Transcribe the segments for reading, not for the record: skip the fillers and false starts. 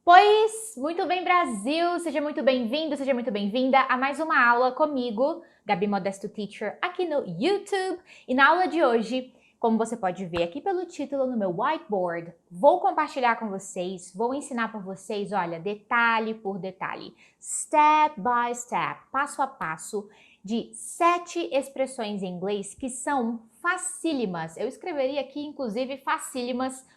Pois, muito bem, Brasil! Seja muito bem-vindo, seja muito bem-vinda a mais uma aula comigo, Gabi Modesto Teacher, aqui no YouTube. E na aula de hoje, como você pode ver aqui pelo título no meu whiteboard, vou compartilhar com vocês, vou ensinar para vocês, olha, detalhe por detalhe, step by step, passo a passo, de 7 expressões em inglês que são facílimas. Eu escreveria aqui, inclusive, facílimas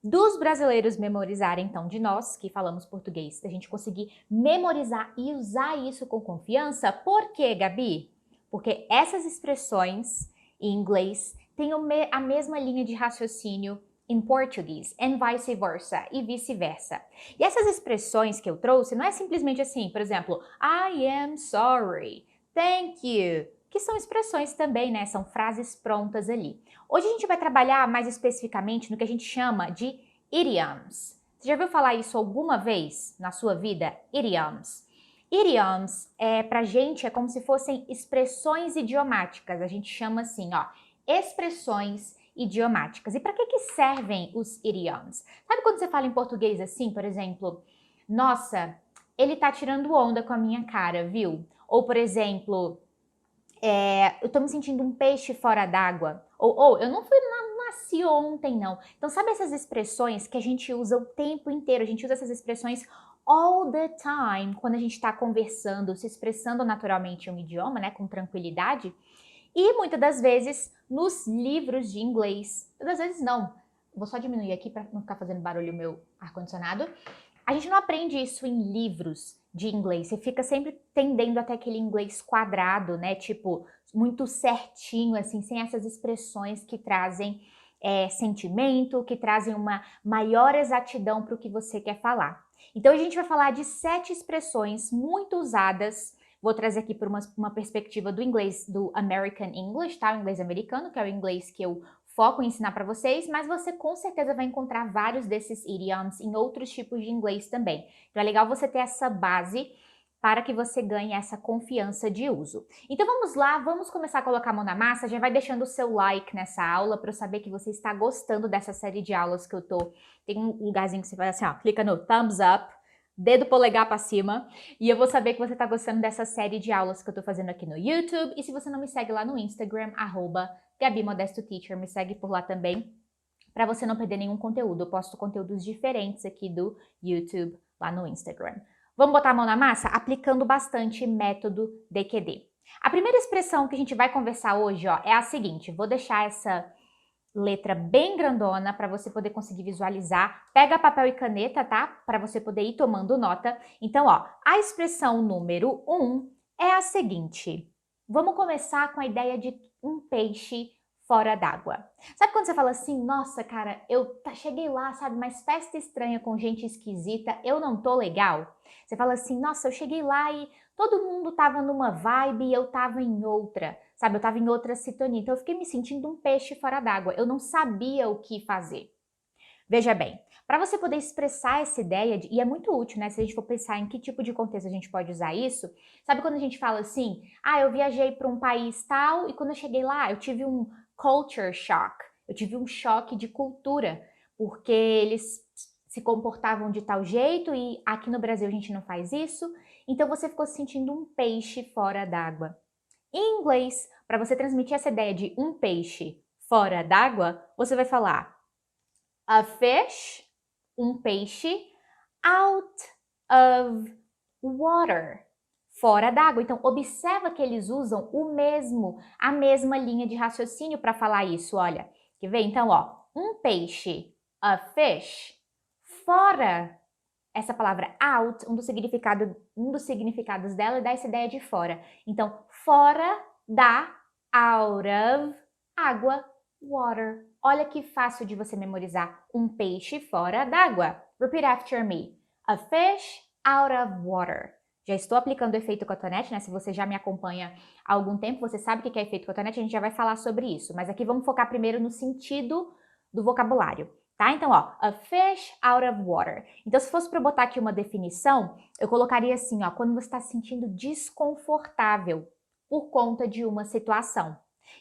dos brasileiros memorizarem, então, de nós que falamos português, da gente conseguir memorizar e usar isso com confiança. Por quê, Gabi? Porque essas expressões em inglês têm a mesma linha de raciocínio em português, and vice versa, e vice-versa. E essas expressões que eu trouxe não é simplesmente assim, por exemplo, I am sorry, thank you, que são expressões também, né? São frases prontas ali. Hoje a gente vai trabalhar mais especificamente no que a gente chama de idioms. Você já ouviu falar isso alguma vez na sua vida? Idioms. Idioms, pra gente, é como se fossem expressões idiomáticas. A gente chama assim, ó, expressões idiomáticas. E para que servem os idioms? Sabe quando você fala em português assim, por exemplo, nossa, ele tá tirando onda com a minha cara, viu? Ou, por exemplo, eu tô me sentindo um peixe fora d'água. Ou eu não nasci ontem, não. Então, sabe essas expressões que a gente usa o tempo inteiro? A gente usa essas expressões all the time, quando a gente tá conversando, se expressando naturalmente em um idioma, né, com tranquilidade. E muitas das vezes nos livros de inglês, muitas das vezes não. Vou só diminuir aqui para não ficar fazendo barulho o meu ar-condicionado. A gente não aprende isso em livros de inglês. Você fica sempre tendendo até aquele inglês quadrado, né? Tipo, muito certinho, assim, sem essas expressões que trazem sentimento, que trazem uma maior exatidão para o que você quer falar. Então, a gente vai falar de 7 expressões muito usadas. Vou trazer aqui por uma perspectiva do inglês, do American English, tá? O inglês americano, que é o inglês que eu foco em ensinar para vocês, mas você com certeza vai encontrar vários desses idioms em outros tipos de inglês também. Então é legal você ter essa base para que você ganhe essa confiança de uso. Então vamos lá, vamos começar a colocar a mão na massa. Já vai deixando o seu like nessa aula para eu saber que você está gostando dessa série de aulas que eu tô. Tem um lugarzinho que você faz assim, ó, clica no thumbs up, dedo polegar para cima, e eu vou saber que você está gostando dessa série de aulas que eu tô fazendo aqui no YouTube. E se você não me segue lá no Instagram, @Gabi Modesto Teacher, me segue por lá também, para você não perder nenhum conteúdo. Eu posto conteúdos diferentes aqui do YouTube lá no Instagram. Vamos botar a mão na massa? Aplicando bastante método DQD. A primeira expressão que a gente vai conversar hoje, ó, é a seguinte. Vou deixar essa letra bem grandona para você poder conseguir visualizar. Pega papel e caneta, tá? Para você poder ir tomando nota. Então, ó, a expressão número 1 é a seguinte. Vamos começar com a ideia de um peixe fora d'água. Sabe quando você fala assim, nossa, cara, eu cheguei lá, sabe, mas festa estranha com gente esquisita, eu não tô legal? Você fala assim, nossa, eu cheguei lá e todo mundo tava numa vibe e eu tava em outra, sabe, eu tava em outra sintonia, então eu fiquei me sentindo um peixe fora d'água, eu não sabia o que fazer. Veja bem, para você poder expressar essa ideia, e é muito útil, né, se a gente for pensar em que tipo de contexto a gente pode usar isso, sabe quando a gente fala assim, eu viajei para um país tal e quando eu cheguei lá eu tive um culture shock, eu tive um choque de cultura, porque eles se comportavam de tal jeito e aqui no Brasil a gente não faz isso, então você ficou se sentindo um peixe fora d'água. Em inglês, para você transmitir essa ideia de um peixe fora d'água, você vai falar a fish, um peixe, out of water, fora d'água. Então, observa que eles usam a mesma linha de raciocínio para falar isso, olha. Quer ver? Então, ó, um peixe, a fish, fora, essa palavra out, um dos significados dela dá essa ideia de fora. Então, fora da, out of, água, water. Olha que fácil de você memorizar. Um peixe fora d'água. Repeat after me. A fish out of water. Já estou aplicando o efeito cotonete, né? Se você já me acompanha há algum tempo, você sabe o que é efeito cotonete, a gente já vai falar sobre isso. Mas aqui vamos focar primeiro no sentido do vocabulário, tá? Então, ó, a fish out of water. Então, se fosse para eu botar aqui uma definição, eu colocaria assim, ó, quando você está se sentindo desconfortável por conta de uma situação.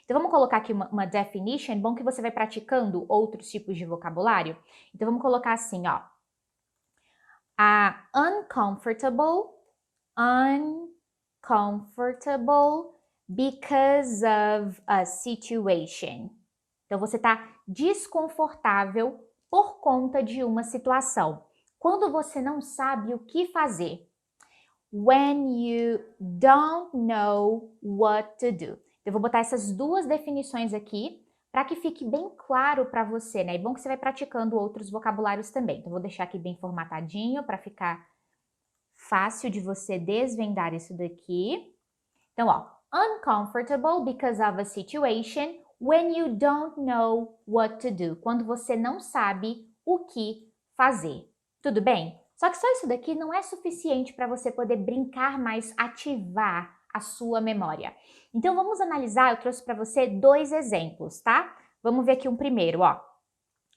Então, vamos colocar aqui uma definition, bom que você vai praticando outros tipos de vocabulário. Então, vamos colocar assim, ó. Uncomfortable, uncomfortable because of a situation. Então, você está desconfortável por conta de uma situação. Quando você não sabe o que fazer. When you don't know what to do. Eu vou botar essas duas definições aqui para que fique bem claro para você, né? É bom que você vai praticando outros vocabulários também. Então, vou deixar aqui bem formatadinho para ficar fácil de você desvendar isso daqui. Então, ó, uncomfortable because of a situation when you don't know what to do. Quando você não sabe o que fazer. Tudo bem? Só que só isso daqui não é suficiente para você poder brincar mais, ativar a sua memória. Então, vamos analisar, eu trouxe para você 2 exemplos, tá? Vamos ver aqui um primeiro, ó.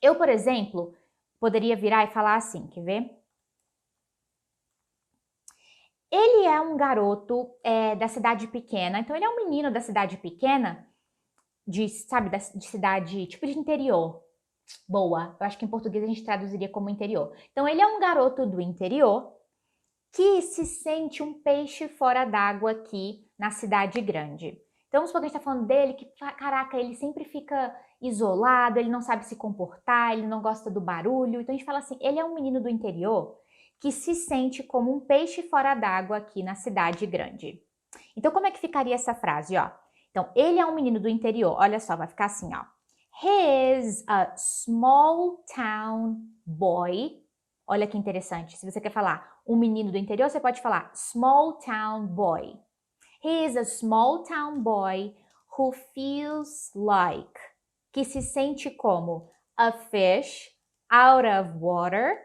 Eu, por exemplo, poderia virar e falar assim, quer ver? Ele é um garoto da cidade pequena, então ele é um menino da cidade pequena, de cidade, tipo de interior. Boa, eu acho que em português a gente traduziria como interior. Então ele é um garoto do interior que se sente um peixe fora d'água aqui na cidade grande. Então vamos supor que a gente está falando dele, que caraca, ele sempre fica isolado, ele não sabe se comportar, ele não gosta do barulho. Então a gente fala assim, ele é um menino do interior que se sente como um peixe fora d'água aqui na cidade grande. Então, como é que ficaria essa frase, ó? Então, ele é um menino do interior. Olha só, vai ficar assim, ó. He is a small town boy. Olha que interessante. Se você quer falar um menino do interior, você pode falar small town boy. He is a small town boy who feels like, que se sente como a fish out of water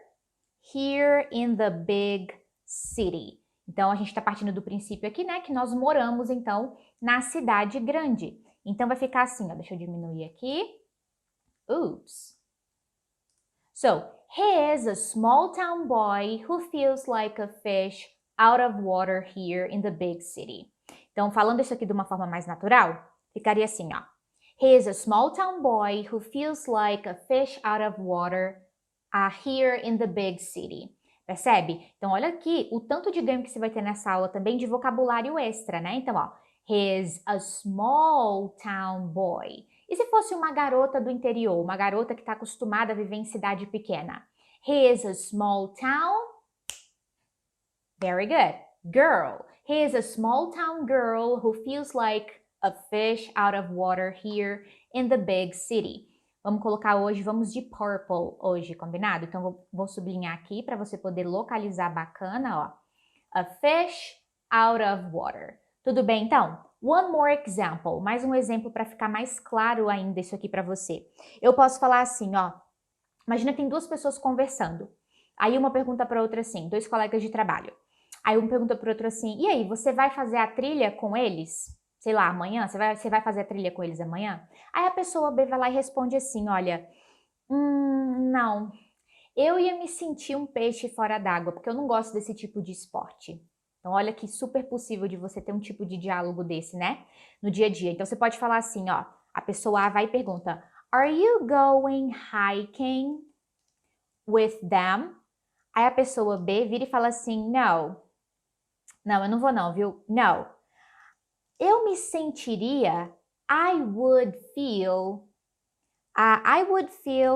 here in the big city. Então, a gente está partindo do princípio aqui, né, que nós moramos, então, na cidade grande. Então, vai ficar assim, ó, deixa eu diminuir aqui. Oops. So, he is a small town boy who feels like a fish out of water here in the big city. Então, falando isso aqui de uma forma mais natural, ficaria assim, ó. He is a small town boy who feels like a fish out of water here in the big city. Percebe? Então, olha aqui o tanto de ganho que você vai ter nessa aula também de vocabulário extra, né? Então, ó, he's a small town boy. E se fosse uma garota do interior, uma garota que está acostumada a viver em cidade pequena? He is a small town. Very good. Girl. He is a small town girl who feels like a fish out of water here in the big city. Vamos colocar hoje, vamos de purple hoje, combinado? Então, vou sublinhar aqui para você poder localizar bacana, ó. A fish out of water. Tudo bem, então? One more example. Mais um exemplo para ficar mais claro ainda isso aqui para você. Eu posso falar assim, ó. Imagina que tem 2 pessoas conversando. Aí uma pergunta para outra assim, 2 colegas de trabalho. Aí um pergunta para outro assim, e aí, você vai fazer a trilha com eles? Sei lá, amanhã? Você vai fazer a trilha com eles amanhã? Aí a pessoa B vai lá e responde assim, olha, não, eu ia me sentir um peixe fora d'água, porque eu não gosto desse tipo de esporte. Então, olha que super possível de você ter um tipo de diálogo desse, né? No dia a dia. Então, você pode falar assim, ó, a pessoa A vai e pergunta, are you going hiking with them? Aí a pessoa B vira e fala assim, não, eu não vou não, viu? Não. Eu me sentiria, I would feel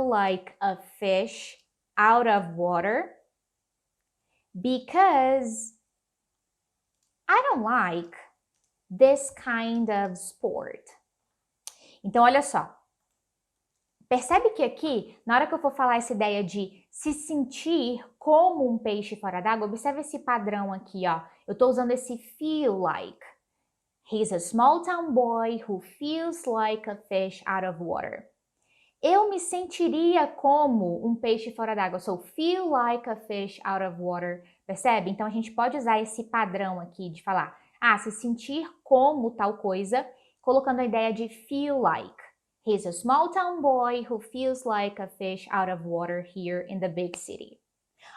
like a fish out of water because I don't like this kind of sport. Então, olha só. Percebe que aqui, na hora que eu for falar essa ideia de se sentir como um peixe fora d'água, observe esse padrão aqui, ó. Eu estou usando esse feel like. He's a small town boy who feels like a fish out of water. Eu me sentiria como um peixe fora d'água. So, feel like a fish out of water. Percebe? Então, a gente pode usar esse padrão aqui de falar, se sentir como tal coisa, colocando a ideia de feel like. He's a small town boy who feels like a fish out of water here in the big city.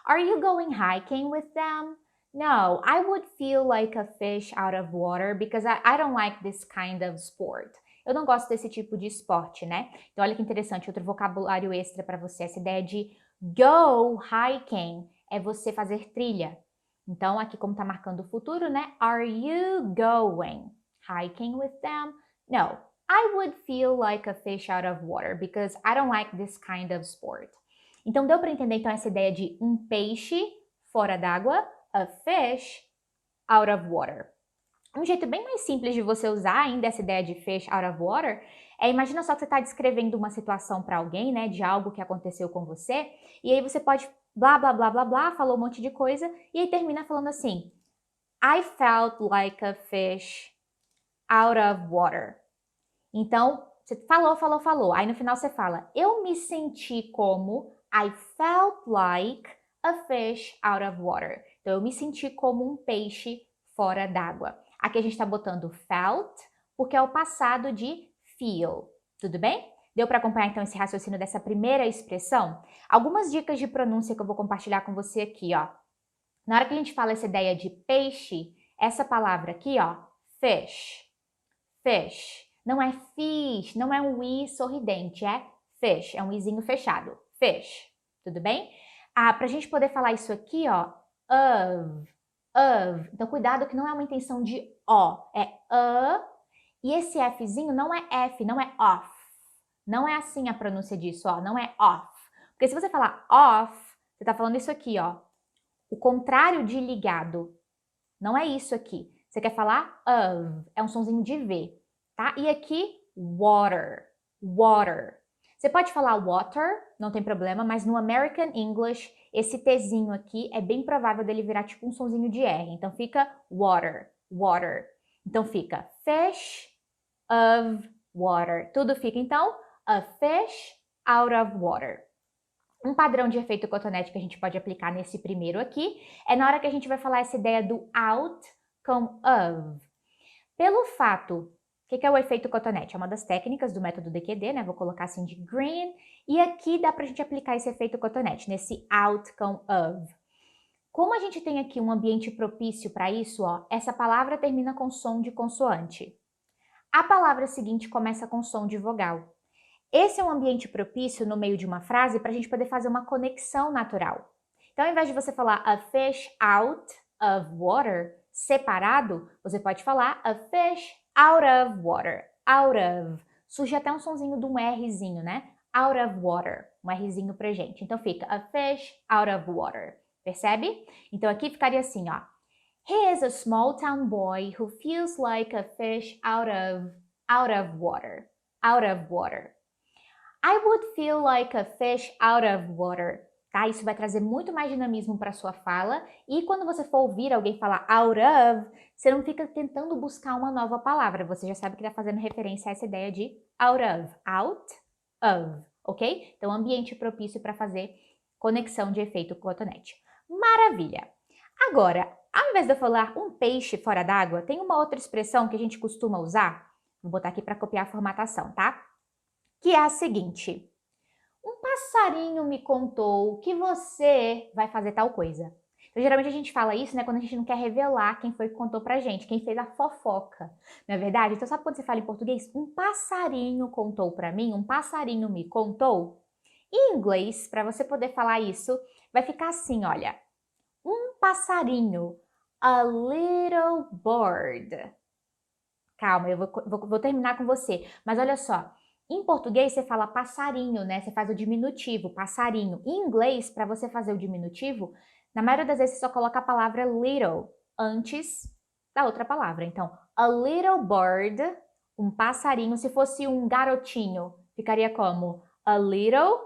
Are you going hiking with them? No, I would feel like a fish out of water because I don't like this kind of sport. Eu não gosto desse tipo de esporte, né? Então, olha que interessante, outro vocabulário extra para você, essa ideia de go hiking é você fazer trilha. Então, aqui como tá marcando o futuro, né? Are you going hiking with them? No, I would feel like a fish out of water because I don't like this kind of sport. Então, deu para entender então essa ideia de um peixe fora d'água, a fish out of water. Um jeito bem mais simples de você usar ainda essa ideia de fish out of water imagina só que você está descrevendo uma situação para alguém, né, de algo que aconteceu com você, e aí você pode blá, blá, blá, blá, blá, falou um monte de coisa, e aí termina falando assim, I felt like a fish out of water. Então, você falou, falou, falou, aí no final você fala, eu me senti como, I felt like a fish out of water. Então, eu me senti como um peixe fora d'água. Aqui a gente está botando felt, porque é o passado de feel, tudo bem? Deu para acompanhar então esse raciocínio dessa primeira expressão? Algumas dicas de pronúncia que eu vou compartilhar com você aqui, ó. Na hora que a gente fala essa ideia de peixe, essa palavra aqui, ó, fish, fish, não é fish, não é um i sorridente, é fish, é um izinho fechado, fish, tudo bem? Pra gente poder falar isso aqui, ó, of, então cuidado que não é uma intenção de o, é e esse Fzinho não é F, não é off. Não é assim a pronúncia disso, ó, não é off. Porque se você falar off, você tá falando isso aqui, ó. O contrário de ligado. Não é isso aqui. Você quer falar of, é um sonzinho de V, tá? E aqui, water, water. Você pode falar water, não tem problema, mas no American English, esse Tzinho aqui é bem provável dele virar tipo um sonzinho de R. Então fica water, water. Então fica fish of water. Tudo fica então a fish out of water. Um padrão de efeito cotonete que a gente pode aplicar nesse primeiro aqui é na hora que a gente vai falar essa ideia do out com of. Pelo fato, o que é o efeito cotonete? É uma das técnicas do método DQD, né? Vou colocar assim de green. E aqui dá pra gente aplicar esse efeito cotonete, nesse out com of. Como a gente tem aqui um ambiente propício para isso, ó, essa palavra termina com som de consoante. A palavra seguinte começa com som de vogal. Esse é um ambiente propício no meio de uma frase para a gente poder fazer uma conexão natural. Então, ao invés de você falar a fish out of water, separado, você pode falar a fish out of water, out of. Surge até um sonzinho de um Rzinho, né? Out of water, um Rzinho pra gente. Então fica a fish out of water. Percebe? Então aqui ficaria assim, ó. He is a small town boy who feels like a fish out of water. Out of water. I would feel like a fish out of water. Tá? Isso vai trazer muito mais dinamismo para sua fala. E quando você for ouvir alguém falar out of, você não fica tentando buscar uma nova palavra. Você já sabe que está fazendo referência a essa ideia de out of, ok? Então, ambiente propício para fazer conexão de efeito cotonete. Maravilha! Agora, ao invés de eu falar um peixe fora d'água, tem uma outra expressão que a gente costuma usar. Vou botar aqui para copiar a formatação, tá? Que é a seguinte. Um passarinho me contou que você vai fazer tal coisa. Então, geralmente a gente fala isso, né, quando a gente não quer revelar quem foi que contou pra gente, quem fez a fofoca, não é verdade? Então, sabe quando você fala em português? Um passarinho contou pra mim, um passarinho me contou. Em inglês, para você poder falar isso, vai ficar assim, olha. Um passarinho, a little bird. Calma, eu vou terminar com você. Mas olha só, em português você fala passarinho, né? Você faz o diminutivo, passarinho. Em inglês, para você fazer o diminutivo, na maioria das vezes você só coloca a palavra little antes da outra palavra. Então, a little bird, um passarinho. Se fosse um garotinho, ficaria como a little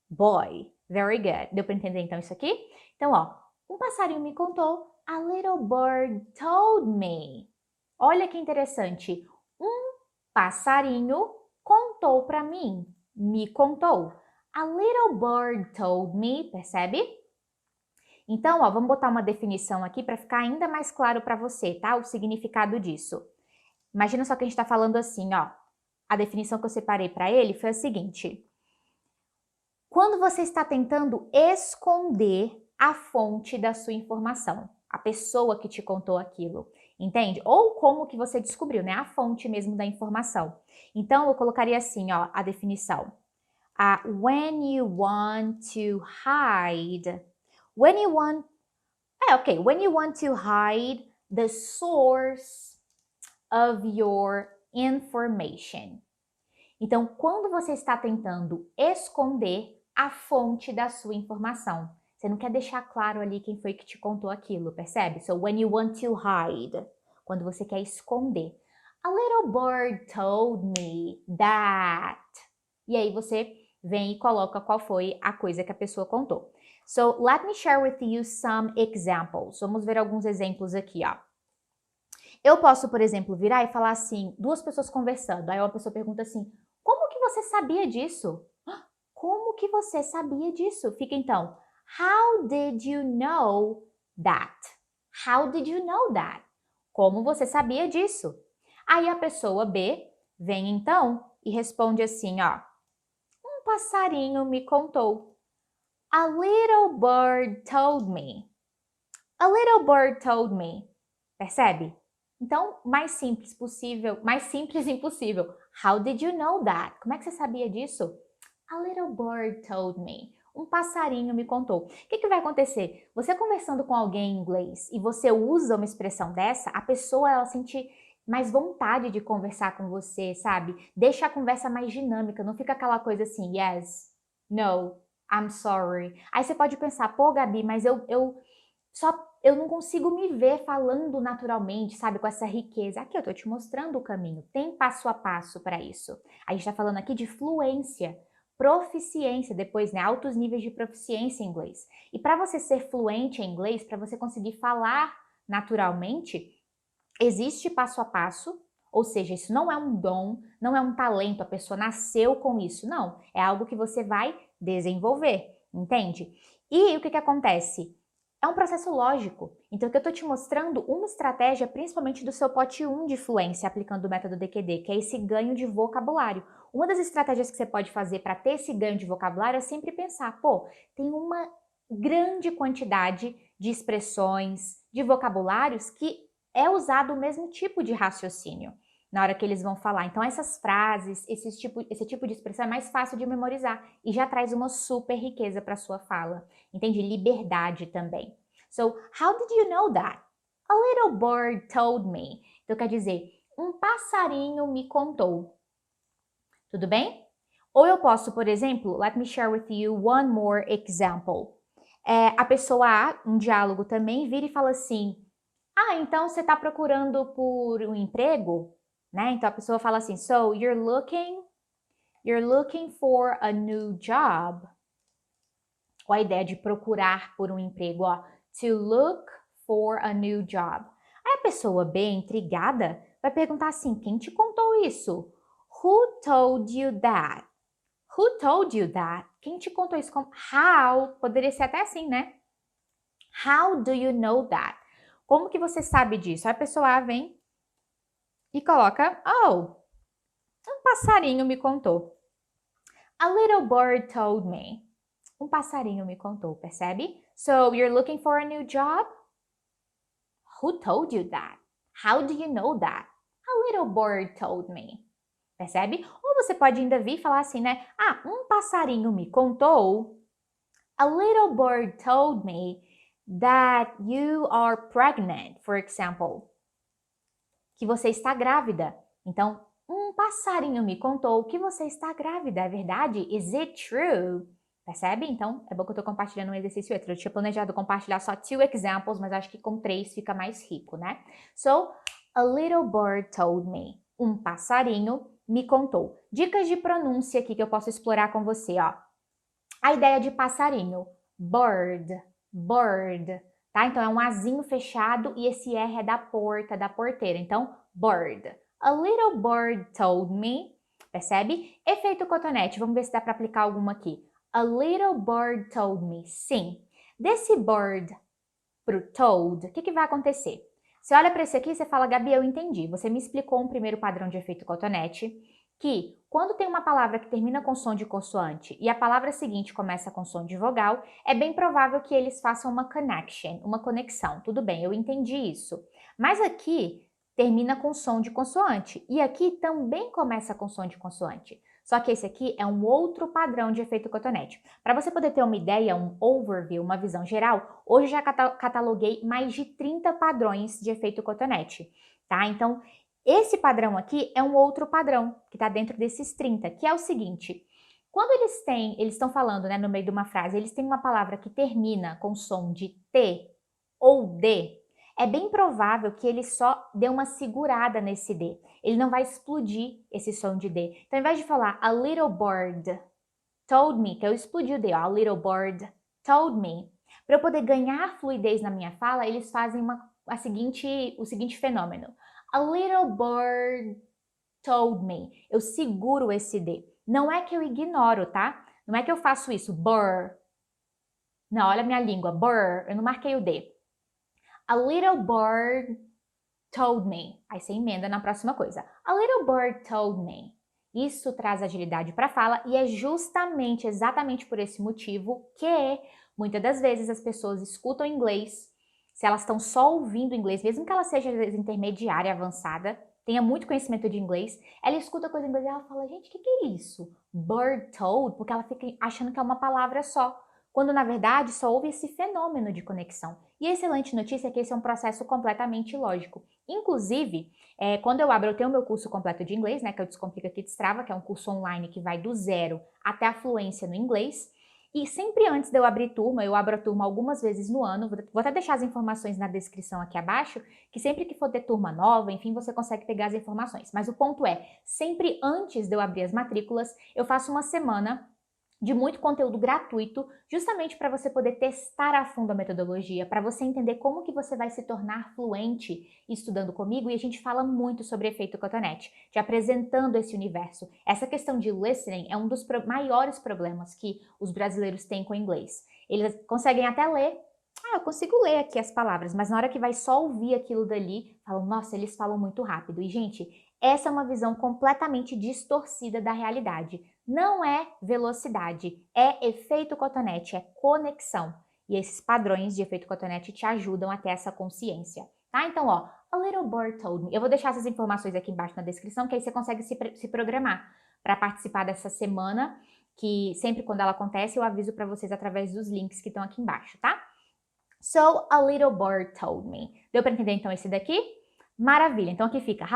boy. Very good. Deu para entender então isso aqui? Então, ó, um passarinho me contou, a little bird told me. Olha que interessante. Um passarinho contou para mim, me contou. A little bird told me, percebe? Então, ó, vamos botar uma definição aqui para ficar ainda mais claro para você, tá? O significado disso. Imagina só que a gente está falando assim, ó. A definição que eu separei para ele foi a seguinte. Quando você está tentando esconder a fonte da sua informação, a pessoa que te contou aquilo, entende? Ou como que você descobriu, né? A fonte mesmo da informação. Então, eu colocaria assim, ó, a definição. When you want to hide. When you want... ok. When you want to hide the source of your information. Então, quando você está tentando esconder a fonte da sua informação, você não quer deixar claro ali quem foi que te contou aquilo, percebe? So, when you want to hide, quando você quer esconder. A little bird told me that. E aí você vem e coloca qual foi a coisa que a pessoa contou. So, let me share with you some examples. Vamos ver alguns exemplos aqui, ó. Eu posso, por exemplo, virar e falar assim, duas pessoas conversando, aí uma pessoa pergunta assim, como que você sabia disso? Como que você sabia disso? Fica então, how did you know that? How did you know that? Como você sabia disso? Aí a pessoa B vem então e responde assim, ó, um passarinho me contou. A little bird told me. A little bird told me. Percebe? Então, mais simples possível, mais simples impossível. How did you know that? Como é que você sabia disso? A little bird told me. Um passarinho me contou. O que vai acontecer? Você conversando com alguém em inglês e você usa uma expressão dessa, a pessoa ela sente mais vontade de conversar com você, sabe? Deixa a conversa mais dinâmica, não fica aquela coisa assim, yes, no, I'm sorry. Aí você pode pensar, pô, Gabi, mas eu não consigo me ver falando naturalmente, sabe, com essa riqueza. Aqui eu tô te mostrando o caminho, tem passo a passo para isso. A gente tá falando aqui de fluência, proficiência, depois, né, altos níveis de proficiência em inglês. E para você ser fluente em inglês, para você conseguir falar naturalmente, existe passo a passo, ou seja, isso não é um dom, não é um talento, a pessoa nasceu com isso, não. É algo que você vai desenvolver, entende? E o que acontece? É um processo lógico. Então, o que eu estou te mostrando, uma estratégia principalmente do seu pote 1 de fluência, aplicando o método DQD, que é esse ganho de vocabulário. Uma das estratégias que você pode fazer para ter esse ganho de vocabulário é sempre pensar, pô, tem uma grande quantidade de expressões, de vocabulários que é usado o mesmo tipo de raciocínio na hora que eles vão falar. Então, essas frases, esse tipo de expressão é mais fácil de memorizar e já traz uma super riqueza para a sua fala. Entende? Liberdade também. So, how did you know that? A little bird told me. Então, quer dizer, um passarinho me contou. Tudo bem? Ou eu posso, por exemplo, let me share with you one more example. A pessoa A, um diálogo também, vira e fala assim, então você está procurando por um emprego? Né? Então a pessoa fala assim, so you're looking for a new job. Com a ideia de procurar por um emprego, ó. To look for a new job. Aí a pessoa B, intrigada, vai perguntar assim, quem te contou isso? Who told you that? Who told you that? Quem te contou isso? How? Poderia ser até assim, né? How do you know that? Como que você sabe disso? Aí a pessoa A vem e coloca, oh, um passarinho me contou. A little bird told me. Um passarinho me contou, percebe? So, you're looking for a new job? Who told you that? How do you know that? A little bird told me. Percebe? Ou você pode ainda vir e falar assim, né? Um passarinho me contou. A little bird told me that you are pregnant, for example. Que você está grávida. Então, um passarinho me contou que você está grávida, é verdade? Is it true? Percebe? Então, é bom que eu estou compartilhando um exercício extra. Eu tinha planejado compartilhar só 2 examples, mas acho que com 3 fica mais rico, né? So, a little bird told me. Um passarinho me contou. Dicas de pronúncia aqui que eu posso explorar com você, ó. A ideia de passarinho. Bird, bird. Tá? Então, é um azinho fechado e esse R é da porta, da porteira. Então, bird. A little bird told me. Percebe? Efeito cotonete. Vamos ver se dá para aplicar alguma aqui. A little bird told me. Sim. Desse bird pro told, o que vai acontecer? Você olha para esse aqui e você fala, Gabi, eu entendi. Você me explicou um primeiro padrão de efeito cotonete, que quando tem uma palavra que termina com som de consoante e a palavra seguinte começa com som de vogal, é bem provável que eles façam uma connection, uma conexão. Tudo bem, eu entendi isso. Mas aqui termina com som de consoante e aqui também começa com som de consoante. Só que esse aqui é um outro padrão de efeito cotonete. Para você poder ter uma ideia, um overview, uma visão geral, hoje já cataloguei mais de 30 padrões de efeito cotonete, tá? Então, esse padrão aqui é um outro padrão que está dentro desses 30, que é o seguinte: quando eles estão falando, né, no meio de uma frase, eles têm uma palavra que termina com som de T ou D, é bem provável que ele só dê uma segurada nesse D. Ele não vai explodir esse som de D. Então, ao invés de falar a little bird told me, que eu explodi o D, ó, a little bird told me, para eu poder ganhar fluidez na minha fala, eles fazem o seguinte fenômeno. A little bird told me. Eu seguro esse D. Não é que eu ignoro, tá? Não é que eu faço isso, burr. Não, olha a minha língua, burr. Eu não marquei o D. A little bird told me. Aí você emenda na próxima coisa. A little bird told me. Isso traz agilidade para a fala e é justamente, exatamente por esse motivo que muitas das vezes as pessoas escutam inglês, se elas estão só ouvindo inglês, mesmo que ela seja às vezes intermediária, avançada, tenha muito conhecimento de inglês, ela escuta coisa em inglês e ela fala, gente, o que é isso? Bird told? Porque ela fica achando que é uma palavra só, quando na verdade só houve esse fenômeno de conexão. E a excelente notícia é que esse é um processo completamente lógico. Inclusive, quando eu tenho o meu curso completo de inglês, né, que é o Descomplica que Destrava, que é um curso online que vai do zero até a fluência no inglês. E sempre antes de eu abrir turma, eu abro a turma algumas vezes no ano, vou até deixar as informações na descrição aqui abaixo, que sempre que for ter turma nova, enfim, você consegue pegar as informações. Mas o ponto é, sempre antes de eu abrir as matrículas, eu faço uma semana de muito conteúdo gratuito, justamente para você poder testar a fundo a metodologia, para você entender como que você vai se tornar fluente estudando comigo, e a gente fala muito sobre efeito cotonete, te apresentando esse universo. Essa questão de listening é um dos maiores problemas que os brasileiros têm com o inglês. Eles conseguem até ler, eu consigo ler aqui as palavras, mas na hora que vai só ouvir aquilo dali, falam, nossa, eles falam muito rápido. E, gente, essa é uma visão completamente distorcida da realidade. Não é velocidade, é efeito cotonete, é conexão. E esses padrões de efeito cotonete te ajudam a ter essa consciência, tá? Então, ó, a little bird told me. Eu vou deixar essas informações aqui embaixo na descrição, que aí você consegue se programar para participar dessa semana, que sempre quando ela acontece eu aviso para vocês através dos links que estão aqui embaixo, tá? So, a little bird told me. Deu para entender então esse daqui? Maravilha, então aqui fica,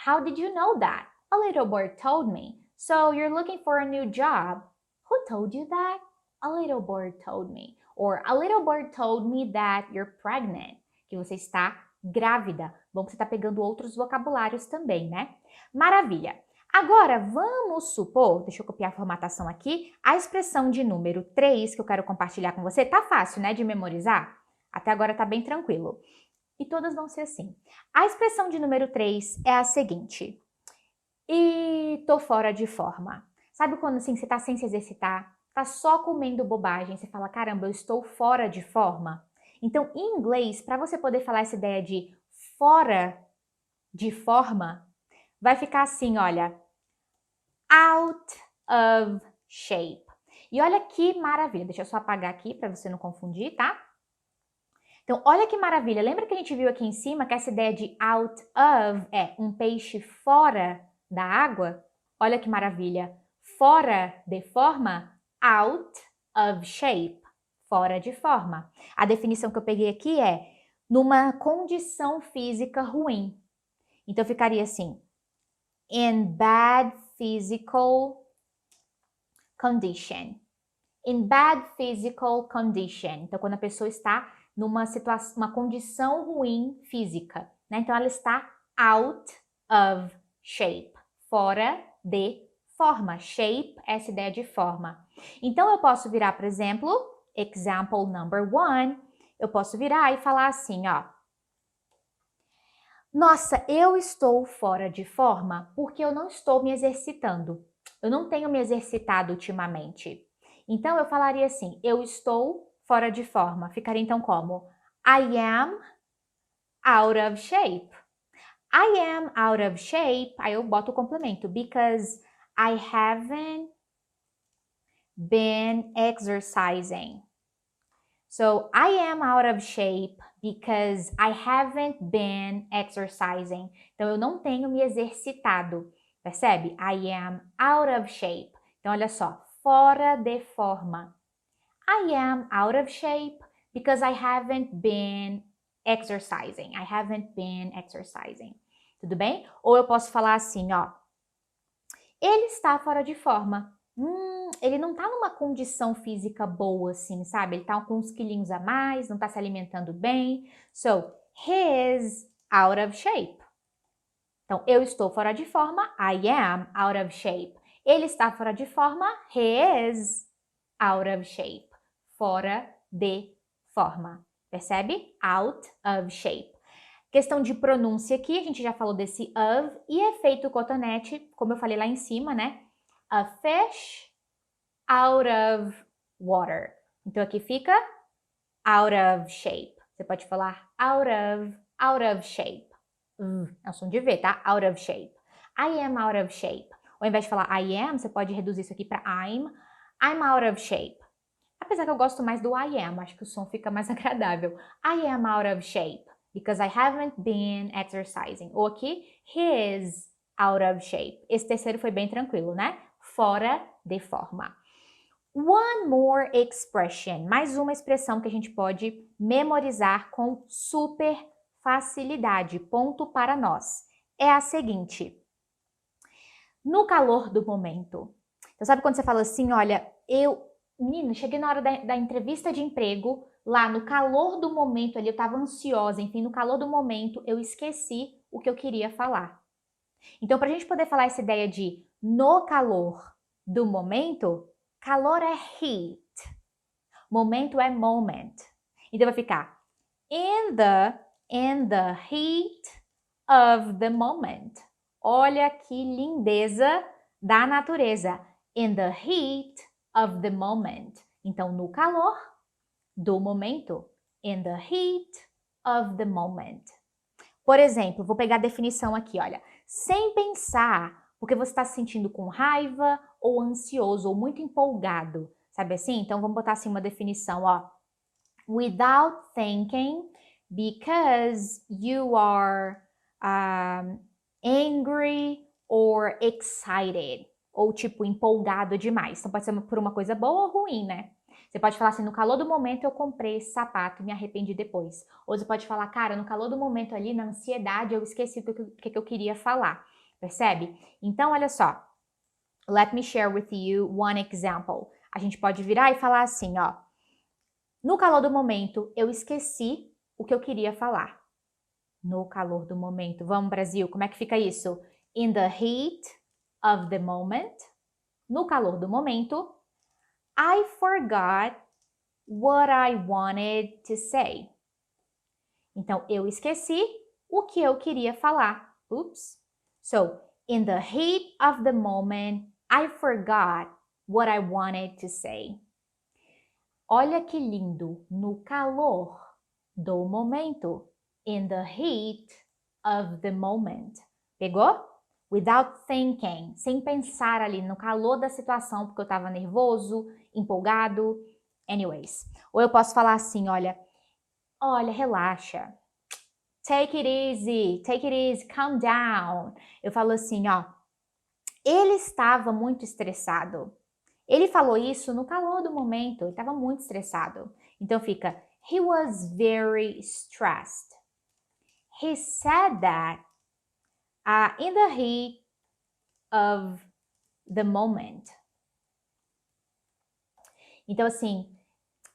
how did you know that? A little bird told me. So, you're looking for a new job. Who told you that? A little bird told me. Or, a little bird told me that you're pregnant. Que você está grávida. Bom que você está pegando outros vocabulários também, né? Maravilha. Agora, vamos supor, deixa eu copiar a formatação aqui, a expressão de número 3 que eu quero compartilhar com você. Tá fácil, né, de memorizar? Até agora tá bem tranquilo. E todas vão ser assim. A expressão de número 3 é a seguinte. E tô fora de forma. Sabe quando assim você tá sem se exercitar, tá só comendo bobagem, você fala, caramba, eu estou fora de forma? Então, em inglês, para você poder falar essa ideia de fora de forma, vai ficar assim, olha, out of shape. E olha que maravilha, deixa eu só apagar aqui para você não confundir, tá? Então, olha que maravilha. Lembra que a gente viu aqui em cima que essa ideia de out of é um peixe fora da água? Olha que maravilha. Fora de forma, out of shape. Fora de forma. A definição que eu peguei aqui é numa condição física ruim. Então, ficaria assim. In bad physical condition. In bad physical condition. Então, quando a pessoa está numa situação, uma condição ruim física, né? Então, ela está out of shape, fora de forma. Shape é essa ideia de forma. Então, eu posso virar, por exemplo, example number 1, eu posso virar e falar assim, ó. Nossa, eu estou fora de forma porque eu não estou me exercitando. Eu não tenho me exercitado ultimamente. Então, eu falaria assim, eu estou fora de forma. Ficaria então como? I am out of shape. I am out of shape. Aí eu boto o complemento. Because I haven't been exercising. So, I am out of shape because I haven't been exercising. Então, eu não tenho me exercitado. Percebe? I am out of shape. Então, olha só, fora de forma. I am out of shape because I haven't been exercising. I haven't been exercising. Tudo bem? Ou eu posso falar assim, ó. Ele está fora de forma. Ele não tá numa condição física boa, assim, sabe? Ele tá com uns quilinhos a mais, não tá se alimentando bem. So, he is out of shape. Então, eu estou fora de forma, I am out of shape. Ele está fora de forma, he is out of shape. Fora de forma. Percebe? Out of shape. Questão de pronúncia aqui, a gente já falou desse of e efeito cotonete, como eu falei lá em cima, né? A fish out of water. Então aqui fica out of shape. Você pode falar out of shape. É o som de V, tá? Out of shape. I am out of shape. Ao invés de falar I am, você pode reduzir isso aqui para I'm out of shape. Apesar que eu gosto mais do I am, acho que o som fica mais agradável. I am out of shape because I haven't been exercising. Ou aqui, he is out of shape. Esse terceiro foi bem tranquilo, né? Fora de forma. One more expression. Mais uma expressão que a gente pode memorizar com super facilidade. Ponto para nós. É a seguinte. No calor do momento. Então, sabe quando você fala assim, olha, menina, cheguei na hora da entrevista de emprego, lá no calor do momento ali, eu estava ansiosa, enfim, no calor do momento, eu esqueci o que eu queria falar. Então, para a gente poder falar essa ideia de no calor do momento, calor é heat, momento é moment. Então, vai ficar in the heat of the moment. Olha que lindeza da natureza. In the heat of the moment. Então, no calor do momento. In the heat of the moment. Por exemplo, vou pegar a definição aqui, olha. Sem pensar, porque você está se sentindo com raiva ou ansioso ou muito empolgado. Sabe assim? Então, vamos botar assim uma definição, ó. Without thinking, because you are angry or excited. Ou tipo, empolgado demais. Então pode ser por uma coisa boa ou ruim, né? Você pode falar assim, no calor do momento eu comprei esse sapato e me arrependi depois. Ou você pode falar, cara, no calor do momento ali, na ansiedade, eu esqueci o que eu queria falar. Percebe? Então, olha só. Let me share with you one example. A gente pode virar e falar assim, ó. No calor do momento, eu esqueci o que eu queria falar. No calor do momento. Vamos, Brasil, como é que fica isso? In the heat of the moment. No calor do momento, I forgot what I wanted to say. Então, eu esqueci o que eu queria falar. Oops. So, in the heat of the moment, I forgot what I wanted to say. Olha que lindo. No calor do momento. In the heat of the moment. Pegou? Without thinking, sem pensar ali no calor da situação, porque eu estava nervoso, empolgado, anyways. Ou eu posso falar assim, olha, relaxa, take it easy, calm down. Eu falo assim, ó, ele estava muito estressado. Ele falou isso no calor do momento, ele estava muito estressado. Então fica, he was very stressed. He said that in the heat of the moment. Então, assim,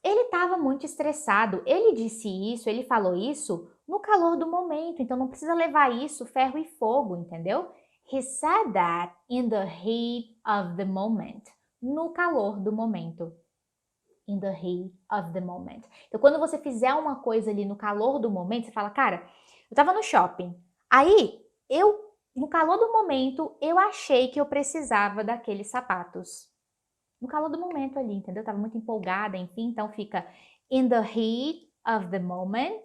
ele estava muito estressado. Ele disse isso, ele falou isso no calor do momento. Então, não precisa levar isso ferro e fogo, entendeu? He said that in the heat of the moment. No calor do momento. In the heat of the moment. Então, quando você fizer uma coisa ali no calor do momento, você fala, cara, eu tava no shopping. Aí, no calor do momento, eu achei que eu precisava daqueles sapatos. No calor do momento ali, entendeu? Eu tava muito empolgada, enfim. Então, fica in the heat of the moment.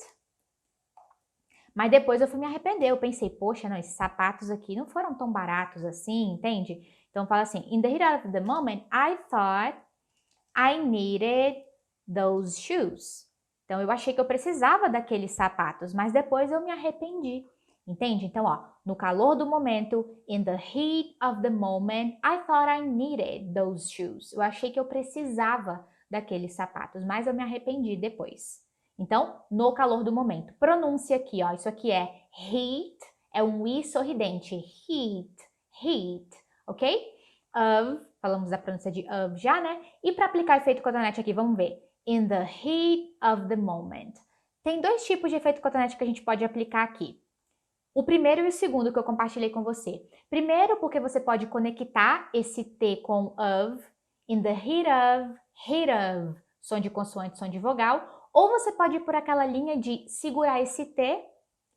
Mas depois eu fui me arrepender. Eu pensei, poxa, não, esses sapatos aqui não foram tão baratos assim, entende? Então, fala assim, in the heat of the moment, I thought I needed those shoes. Então, eu achei que eu precisava daqueles sapatos, mas depois eu me arrependi. Entende? Então, ó, no calor do momento, in the heat of the moment, I thought I needed those shoes. Eu achei que eu precisava daqueles sapatos, mas eu me arrependi depois. Então, no calor do momento. Pronúncia aqui, ó, isso aqui é heat, é um i sorridente. Heat, heat, ok? Of, falamos da pronúncia de of já, né? E para aplicar efeito cotonete aqui, vamos ver. In the heat of the moment. Tem dois tipos de efeito cotonete que a gente pode aplicar aqui. O primeiro e o segundo que eu compartilhei com você. Primeiro, porque você pode conectar esse T com of, in the heat of, som de consoante, som de vogal, ou você pode ir por aquela linha de segurar esse T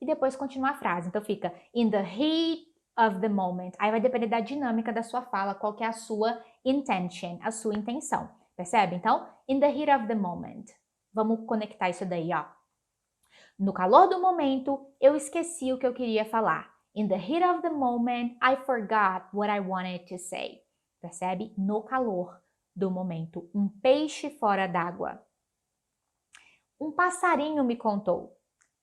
e depois continuar a frase. Então fica, in the heat of the moment. Aí vai depender da dinâmica da sua fala, qual que é a sua intention, a sua intenção. Percebe? Então, in the heat of the moment. Vamos conectar isso daí, ó. No calor do momento, eu esqueci o que eu queria falar. In the heat of the moment, I forgot what I wanted to say. Percebe? No calor do momento. Um peixe fora d'água. Um passarinho me contou.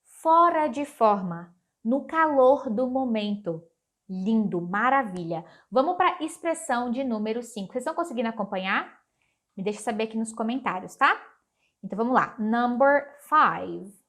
Fora de forma. No calor do momento. Lindo, maravilha. Vamos para a expressão de número 5. Vocês estão conseguindo acompanhar? Me deixa saber aqui nos comentários, tá? Então vamos lá. Number 5.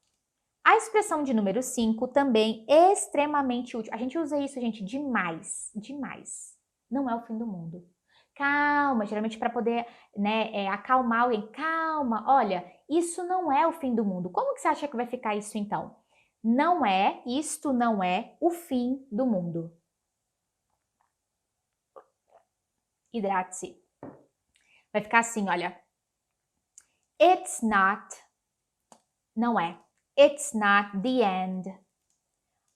A expressão de número 5 também é extremamente útil. A gente usa isso, gente, demais, demais. Não é o fim do mundo. Calma, geralmente para poder, né, acalmar alguém. Calma, olha, isso não é o fim do mundo. Como que você acha que vai ficar isso então? Não é, isto não é o fim do mundo. Hidrate-se. Vai ficar assim, olha. It's not, não é. It's not the end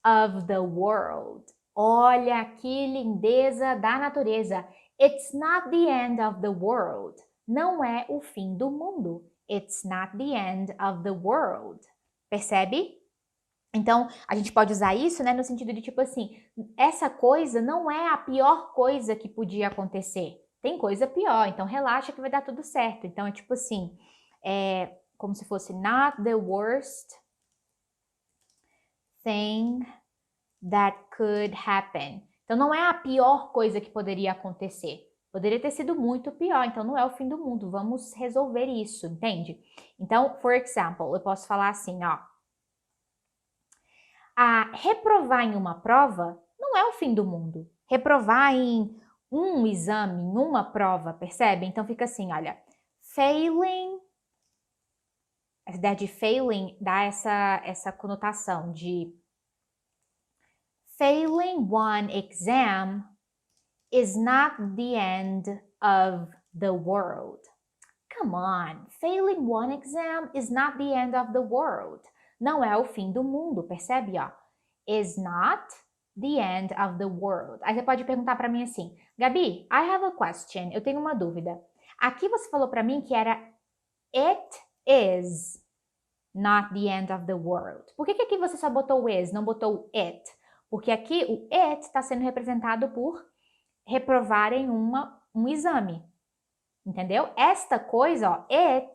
of the world. Olha que lindeza da natureza. It's not the end of the world. Não é o fim do mundo. It's not the end of the world. Percebe? Então, a gente pode usar isso, né, no sentido de tipo assim, essa coisa não é a pior coisa que podia acontecer. Tem coisa pior, então relaxa que vai dar tudo certo. Então, é tipo assim, como se fosse not the worst thing that could happen. Então, não é a pior coisa que poderia acontecer. Poderia ter sido muito pior, então não é o fim do mundo. Vamos resolver isso, entende? Então, for example, eu posso falar assim, ó. Reprovar em uma prova não é o fim do mundo. Reprovar em um exame, em uma prova, percebe? Então, fica assim, olha. Failing, a ideia de failing dá essa conotação de failing one exam is not the end of the world. Come on, failing one exam is not the end of the world. Não é o fim do mundo, percebe? Ó? Is not the end of the world. Aí você pode perguntar para mim assim, Gabi, I have a question. Eu tenho uma dúvida. Aqui você falou para mim que era it is not the end of the world. Por que aqui você só botou o is, não botou o it? Porque aqui o it está sendo representado por reprovar em um exame. Entendeu? Esta coisa, ó, it,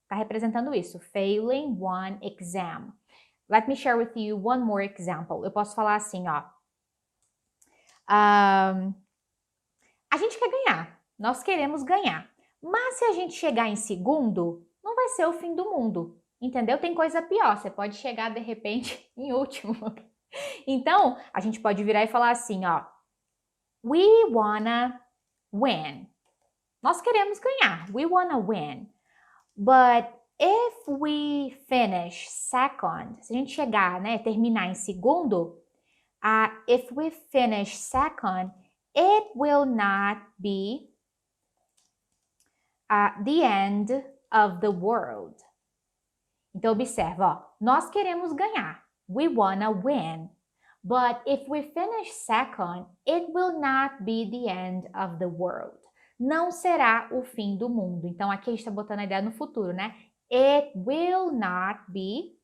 está representando isso. Failing one exam. Let me share with you one more example. Eu posso falar assim, ó. A gente quer ganhar. Nós queremos ganhar. Mas se a gente chegar em segundo, não vai ser o fim do mundo. Entendeu? Tem coisa pior. Você pode chegar, de repente, em último. Então, a gente pode virar e falar assim, ó. We wanna win. Nós queremos ganhar. We wanna win. But if we finish second, se a gente chegar, né, terminar em segundo, if we finish second, it will not be the end of the world. Então, observa, ó, nós queremos ganhar. We wanna win. But if we finish second, it will not be the end of the world. Não será o fim do mundo. Então, aqui a gente está botando a ideia no futuro, né? It will not be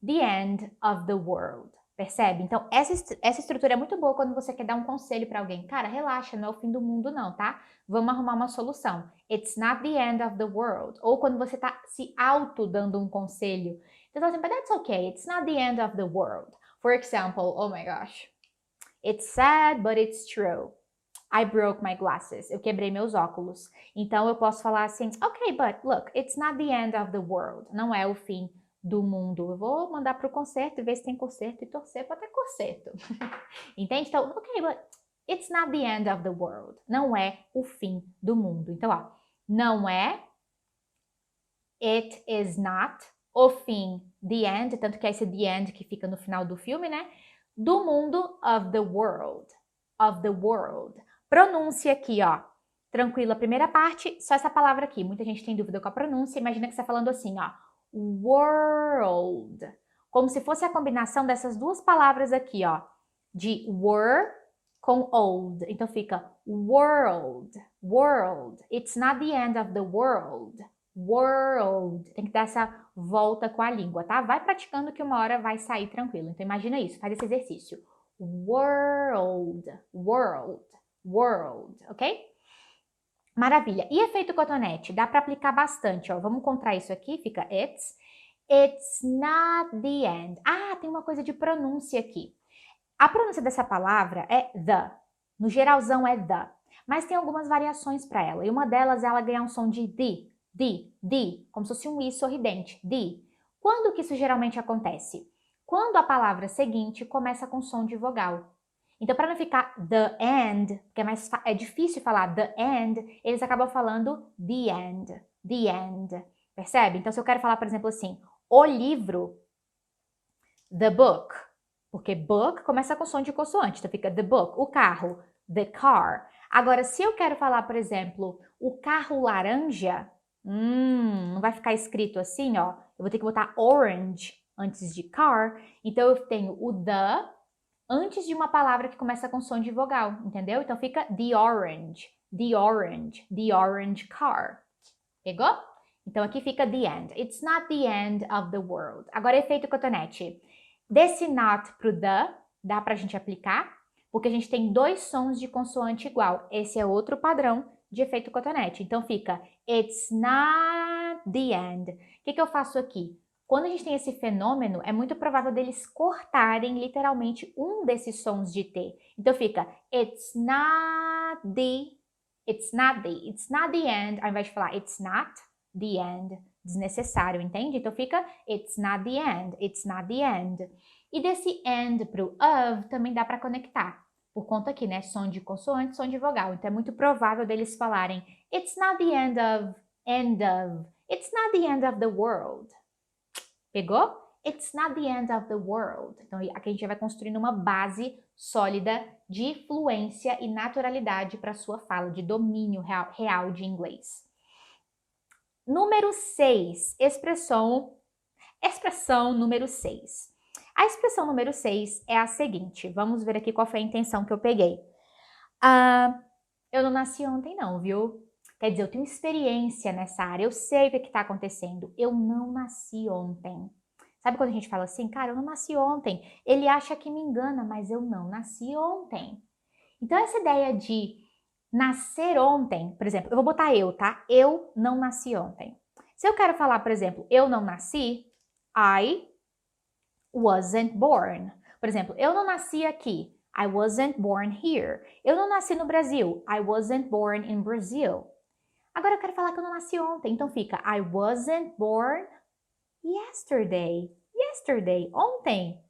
the end of the world. Percebe? Então, essa estrutura é muito boa quando você quer dar um conselho para alguém. Cara, relaxa, não é o fim do mundo não, tá? Vamos arrumar uma solução. It's not the end of the world. Ou quando você está se auto dando um conselho. Então, assim, but that's okay, it's not the end of the world. For example, oh my gosh. It's sad, but it's true. I broke my glasses. Eu quebrei meus óculos. Então eu posso falar assim, ok, but look, it's not the end of the world. Não é o fim do mundo. Eu vou mandar para o concerto e ver se tem concerto e torcer para ter concerto. Entende? Então, ok, but it's not the end of the world. Não é o fim do mundo. Então, ó, não é, it is not, o fim, the end, tanto que é esse the end que fica no final do filme, né? Do mundo, of the world. Of the world. Pronúncia aqui, ó. Tranquilo, a primeira parte, só essa palavra aqui. Muita gente tem dúvida com a pronúncia. Imagina que você está falando assim, ó. World. Como se fosse a combinação dessas duas palavras aqui, ó. De were com old. Então fica world. World. It's not the end of the world. World. Tem que dar essa volta com a língua, tá? Vai praticando que uma hora vai sair tranquilo. Então imagina isso, faz esse exercício. World. World. World, ok? Maravilha. E efeito cotonete? Dá para aplicar bastante, ó. Vamos encontrar isso aqui, fica it's. It's not the end. Ah, tem uma coisa de pronúncia aqui. A pronúncia dessa palavra é the. No geralzão é the. Mas tem algumas variações para ela. E uma delas é ela ganhar um som de de, como se fosse um i sorridente, de. Quando que isso geralmente acontece? Quando a palavra seguinte começa com som de vogal. Então, para não ficar the end, porque é difícil falar the end, eles acabam falando the end, the end. Percebe? Então, se eu quero falar, por exemplo, assim, o livro, the book, porque book começa com som de consoante, então fica the book, o carro, the car. Agora, se eu quero falar, por exemplo, o carro laranja, não vai ficar escrito assim, ó. Eu vou ter que botar orange antes de car. Então, eu tenho o the antes de uma palavra que começa com som de vogal, entendeu? Então, fica the orange, the orange, the orange car. Pegou? Então, aqui fica the end. It's not the end of the world. Agora, efeito cotonete. Desse not pro the, dá pra gente aplicar, porque a gente tem dois sons de consoante igual. Esse é outro padrão de efeito cotonete. Então, fica it's not the end. O que eu faço aqui? Quando a gente tem esse fenômeno, é muito provável deles cortarem literalmente um desses sons de T. Então, fica it's not the end, ao invés de falar it's not the end, desnecessário, entende? Então, fica it's not the end, it's not the end. E desse end pro of também dá para conectar. Por conta aqui, né? Som de consoante, som de vogal. Então, é muito provável deles falarem it's not the end of, it's not the end of the world. Pegou? It's not the end of the world. Então, aqui a gente já vai construindo uma base sólida de fluência e naturalidade para a sua fala, de domínio real de inglês. Número 6, expressão número 6. A expressão número 6 é a seguinte. Vamos ver aqui qual foi a intenção que eu peguei. Eu não nasci ontem não, viu? Quer dizer, eu tenho experiência nessa área, eu sei o que está acontecendo. Eu não nasci ontem. Sabe quando a gente fala assim, cara, eu não nasci ontem. Ele acha que me engana, mas eu não nasci ontem. Então, essa ideia de nascer ontem, por exemplo, eu vou botar eu, tá? Eu não nasci ontem. Se eu quero falar, por exemplo, eu não nasci, I wasn't born. Por exemplo, eu não nasci aqui. I wasn't born here. Eu não nasci no Brasil. I wasn't born in Brazil. Agora eu quero falar que eu não nasci ontem. Então fica I wasn't born yesterday. Yesterday, ontem.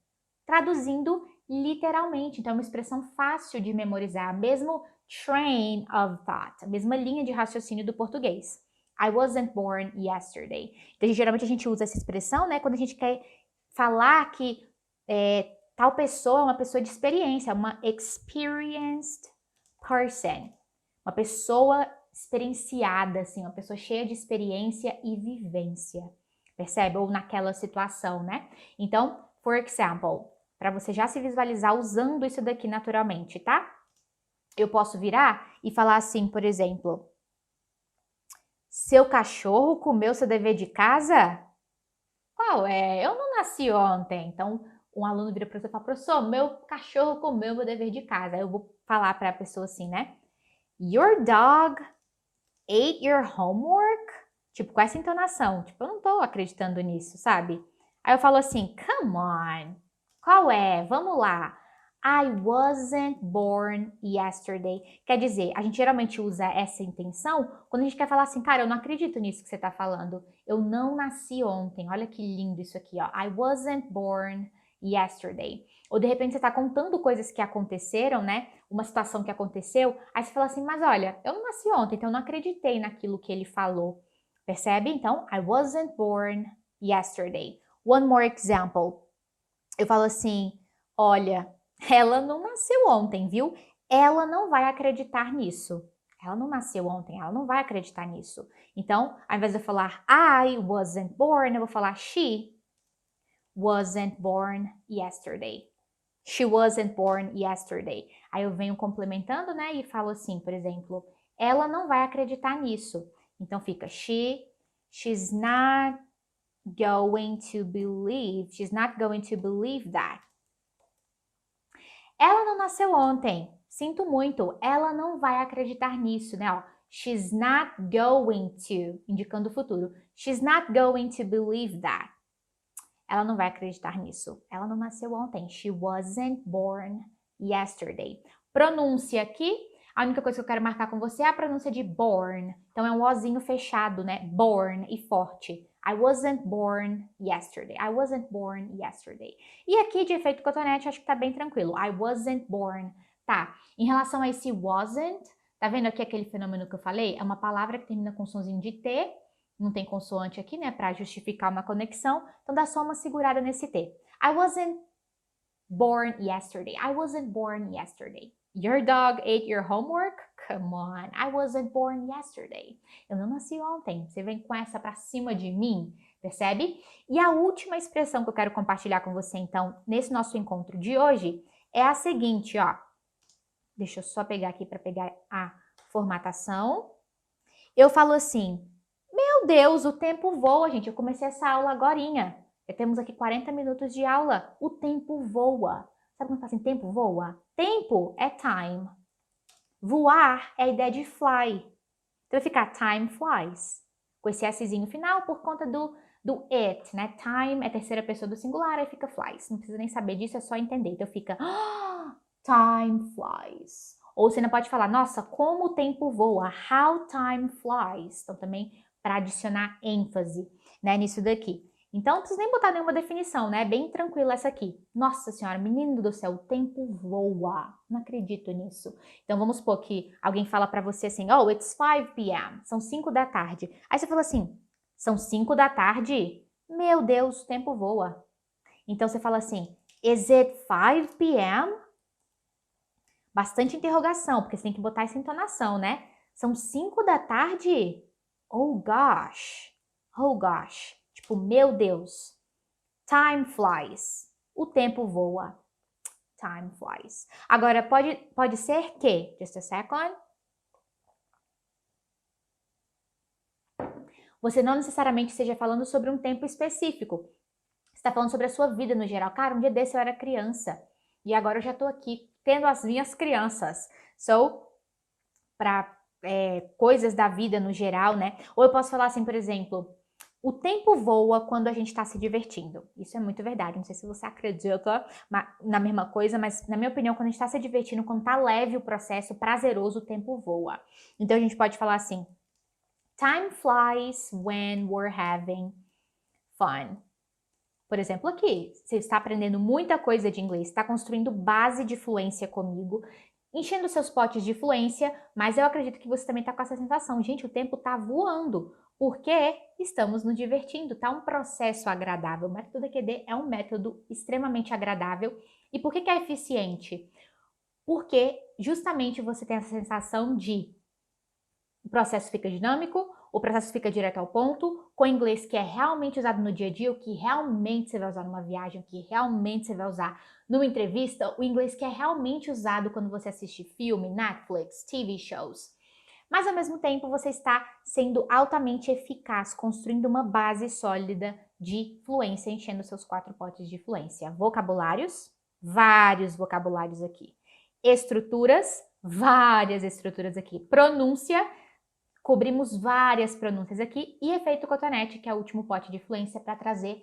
Traduzindo literalmente. Então é uma expressão fácil de memorizar. Mesmo train of thought. A mesma linha de raciocínio do português. I wasn't born yesterday. Então geralmente a gente usa essa expressão, né? Quando a gente quer falar que tal pessoa é uma pessoa de experiência, uma experienced person. Uma pessoa experienciada, assim, uma pessoa cheia de experiência e vivência. Percebe? Ou naquela situação, né? Então, for example, para você já se visualizar usando isso daqui naturalmente, tá? Eu posso virar e falar assim, por exemplo, seu cachorro comeu seu dever de casa? Qual é? Eu não nasci ontem. Então, um aluno vira para você e fala, professor, meu cachorro comeu meu dever de casa. Aí eu vou falar para a pessoa assim, né? Your dog ate your homework? Tipo, com essa entonação. Tipo, eu não tô acreditando nisso, sabe? Aí eu falo assim, come on. Qual é? Vamos lá. I wasn't born yesterday. Quer dizer, a gente geralmente usa essa intenção quando a gente quer falar assim, cara, eu não acredito nisso que você está falando. Eu não nasci ontem. Olha que lindo isso aqui, ó. I wasn't born yesterday. Ou de repente você está contando coisas que aconteceram, né? Uma situação que aconteceu. Aí você fala assim, mas olha, eu não nasci ontem, então eu não acreditei naquilo que ele falou. Percebe? Então, I wasn't born yesterday. One more example. Eu falo assim, olha, ela não nasceu ontem, viu? Ela não vai acreditar nisso. Ela não nasceu ontem, ela não vai acreditar nisso. Então, ao invés de eu falar I wasn't born, eu vou falar she wasn't born yesterday. She wasn't born yesterday. Aí eu venho complementando, né? E falo assim, por exemplo, ela não vai acreditar nisso. Então fica she's not going to believe that. Ela não nasceu ontem. Sinto muito, ela não vai acreditar nisso, né? Ó, she's not going to, indicando o futuro. She's not going to believe that. Ela não vai acreditar nisso. Ela não nasceu ontem. She wasn't born yesterday. Pronúncia aqui. A única coisa que eu quero marcar com você é a pronúncia de born. Então é um ozinho fechado, né? Born e forte. I wasn't born yesterday. I wasn't born yesterday. E aqui de efeito cotonete, acho que tá bem tranquilo. I wasn't born. Tá. Em relação a esse wasn't, tá vendo aqui aquele fenômeno que eu falei? É uma palavra que termina com sonzinho de T. Não tem consoante aqui, né? Para justificar uma conexão. Então dá só uma segurada nesse T. I wasn't born yesterday. I wasn't born yesterday. Your dog ate your homework? Come on, I wasn't born yesterday. Eu não nasci ontem. Você vem com essa pra cima de mim, percebe? E a última expressão que eu quero compartilhar com você, então, nesse nosso encontro de hoje, é a seguinte, ó. Deixa eu só pegar aqui para pegar a formatação. Eu falo assim, meu Deus, o tempo voa, gente. Eu comecei essa aula agorinha. Já temos aqui 40 minutos de aula. O tempo voa. Sabe quando fala assim, tempo voa? Tempo é time. Voar é a ideia de fly. Então vai ficar time flies. Com esse Szinho final por conta do it, né? Time é terceira pessoa do singular, aí fica flies. Não precisa nem saber disso, é só entender. Então fica time flies. Ou você não pode falar, nossa, como o tempo voa. How time flies. Então também para adicionar ênfase, né, nisso daqui. Então não precisa nem botar nenhuma definição, né? Bem tranquila essa aqui. Nossa senhora, menino do céu, o tempo voa. Não acredito nisso. Então vamos supor que alguém fala para você assim, oh, it's 5 p.m. São 5 da tarde. Aí você fala assim, são 5 da tarde? Meu Deus, o tempo voa. Então você fala assim, is it 5 p.m.? Bastante interrogação, porque você tem que botar essa entonação, né? São 5 da tarde? Oh gosh. Oh gosh. Tipo, meu Deus. Time flies. O tempo voa. Time flies. Agora, pode ser que... Just a second. Você não necessariamente esteja falando sobre um tempo específico. Você está falando sobre a sua vida no geral. Cara, um dia desse eu era criança. E agora eu já estou aqui tendo as minhas crianças. So, para coisas da vida no geral, né? Ou eu posso falar assim, por exemplo, o tempo voa quando a gente está se divertindo. Isso é muito verdade. Não sei se você acredita na mesma coisa, mas na minha opinião, quando a gente está se divertindo, quando está leve o processo, prazeroso, o tempo voa. Então a gente pode falar assim, time flies when we're having fun. Por exemplo, aqui, você está aprendendo muita coisa de inglês, está construindo base de fluência comigo, enchendo seus potes de fluência, mas eu acredito que você também está com essa sensação. Gente, o tempo está voando, porque estamos nos divertindo, tá um processo agradável. O método EQD é um método extremamente agradável. E por que é eficiente? Porque justamente você tem essa sensação de o processo fica dinâmico, o processo fica direto ao ponto, com inglês que é realmente usado no dia a dia, o que realmente você vai usar numa viagem, o que realmente você vai usar numa entrevista, o inglês que é realmente usado quando você assiste filme, Netflix, TV shows. Mas ao mesmo tempo você está sendo altamente eficaz, construindo uma base sólida de fluência, enchendo seus 4 potes de fluência. Vocabulários, vários vocabulários aqui. Estruturas, várias estruturas aqui. Pronúncia, cobrimos várias pronúncias aqui. E efeito cotonete, que é o último pote de fluência para trazer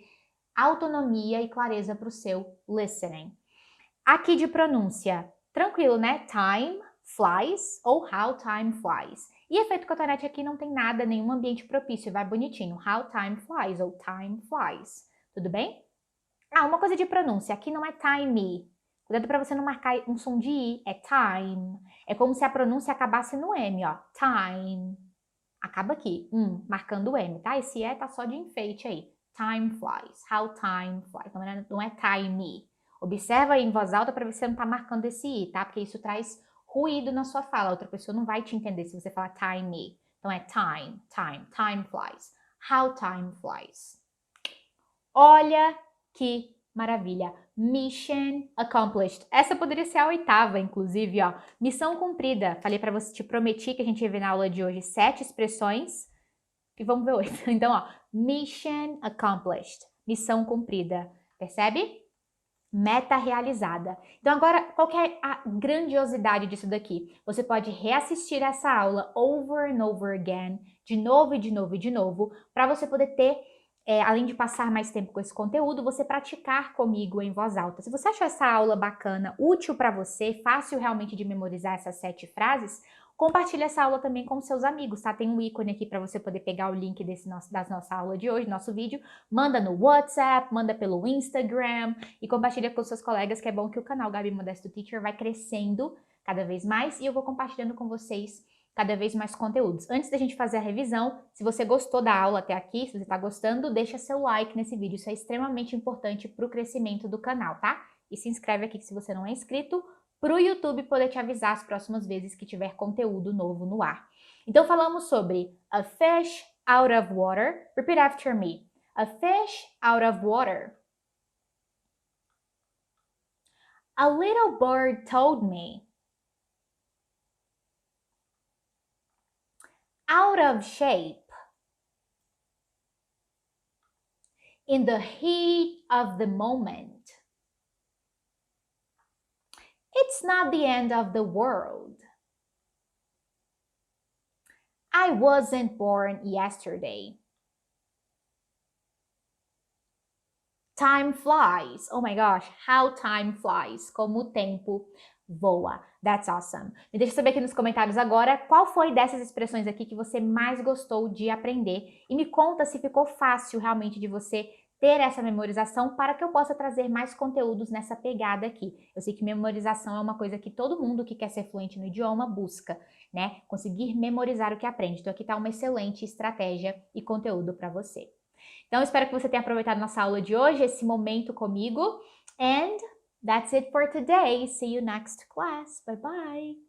autonomia e clareza para o seu listening. Aqui de pronúncia, tranquilo, né? Time flies ou how time flies. E efeito cotonete aqui não tem nada, nenhum ambiente propício, vai bonitinho. How time flies ou time flies. Tudo bem? Ah, uma coisa de pronúncia, aqui não é time. Cuidado para você não marcar um som de i, é time. É como se a pronúncia acabasse no M, ó. Time. Acaba aqui, marcando o M, tá? Esse tá só de enfeite aí. Time flies. How time flies. Não é time. Observa aí em voz alta para ver se você não tá marcando esse i, tá? Porque isso traz ruído na sua fala. Outra pessoa não vai te entender se você falar time. Então é time, time, time flies. How time flies. Olha que maravilha. Mission accomplished. Essa poderia ser a 8ª, inclusive, ó. Missão cumprida. Falei para você, te prometi que a gente ia ver na aula de hoje 7 expressões. E vamos ver 8. Então, ó, mission accomplished. Missão cumprida. Percebe? Meta realizada. Então, agora, qual que é a grandiosidade disso daqui? Você pode reassistir essa aula over and over again, de novo e de novo e de novo, para você poder ter, além de passar mais tempo com esse conteúdo, você praticar comigo em voz alta. Se você achou essa aula bacana, útil para você, fácil realmente de memorizar essas 7 frases, compartilhe essa aula também com seus amigos, tá? Tem um ícone aqui para você poder pegar o link da nossa aula de hoje, nosso vídeo. Manda no WhatsApp, manda pelo Instagram e compartilha com seus colegas, que é bom que o canal Gabi Modesto Teacher vai crescendo cada vez mais e eu vou compartilhando com vocês cada vez mais conteúdos. Antes da gente fazer a revisão, se você gostou da aula até aqui, se você está gostando, deixa seu like nesse vídeo. Isso é extremamente importante para o crescimento do canal, tá? E se inscreve aqui se você não é inscrito, para o YouTube poder te avisar as próximas vezes que tiver conteúdo novo no ar. Então falamos sobre a fish out of water. Repeat after me. A fish out of water. A little bird told me. Out of shape. In the heat of the moment. It's not the end of the world. I wasn't born yesterday. Time flies. Oh my gosh, how time flies. Como o tempo voa. That's awesome. Me deixa saber aqui nos comentários agora qual foi dessas expressões aqui que você mais gostou de aprender. E me conta se ficou fácil realmente de você ter essa memorização para que eu possa trazer mais conteúdos nessa pegada aqui. Eu sei que memorização é uma coisa que todo mundo que quer ser fluente no idioma busca, né? Conseguir memorizar o que aprende. Então aqui está uma excelente estratégia e conteúdo para você. Então, espero que você tenha aproveitado nossa aula de hoje, esse momento comigo. And that's it for today. See you next class. Bye bye.